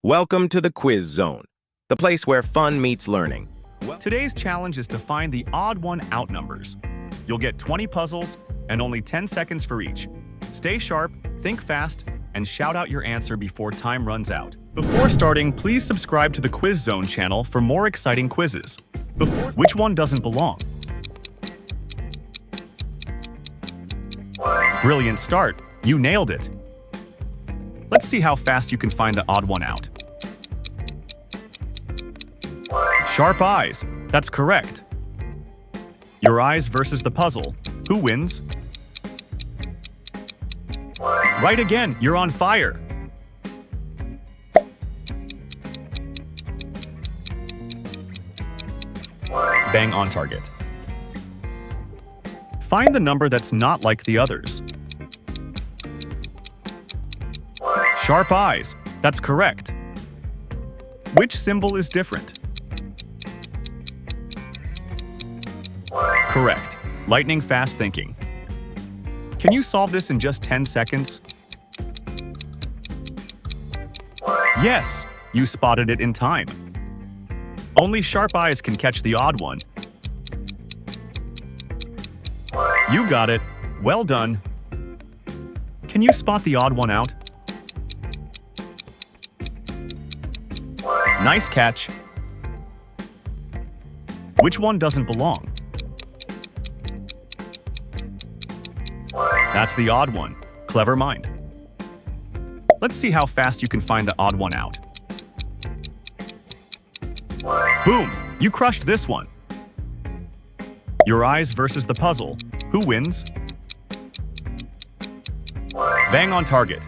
Welcome to the Quiz Zone, the place where fun meets learning. Today's challenge is to find the odd one out numbers. You'll get 20 puzzles and only 10 seconds for each. Stay sharp, think fast, and shout out your answer before time runs out. Before starting, please subscribe to the Quiz Zone channel for more exciting quizzes. Which one doesn't belong? Brilliant start. You nailed it. Let's see how fast you can find the odd one out. Sharp eyes. That's correct. Your eyes versus the puzzle. Who wins? Right again. You're on fire. Bang on target. Find the number that's not like the others. Sharp eyes. That's correct. Which symbol is different? Correct. Lightning fast thinking. Can you solve this in just 10 seconds? Yes, you spotted it in time. Only sharp eyes can catch the odd one. You got it. Well done. Can you spot the odd one out? Nice catch. Which one doesn't belong? That's the odd one. Clever mind. Let's see how fast you can find the odd one out. Boom! You crushed this one. Your eyes versus the puzzle. Who wins? Bang on target.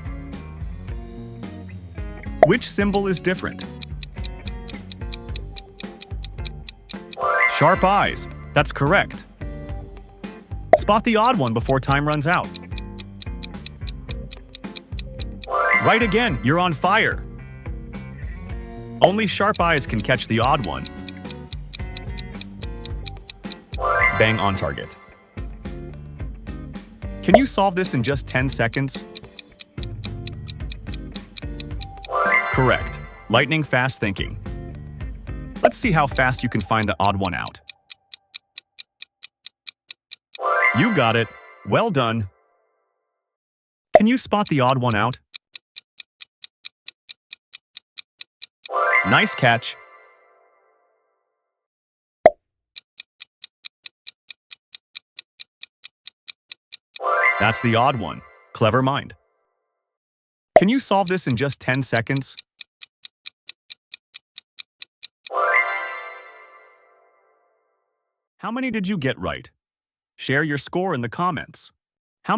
Which symbol is different? Sharp eyes. That's correct. Spot the odd one before time runs out. Right again. You're on fire. Only sharp eyes can catch the odd one. Bang on target. Can you solve this in just 10 seconds? Correct. Lightning fast thinking. Let's see how fast you can find the odd one out. You got it. Well done. Can you spot the odd one out? Nice catch. That's the odd one. Clever mind. Can you solve this in just 10 seconds? How many did you get right? Share your score in the comments.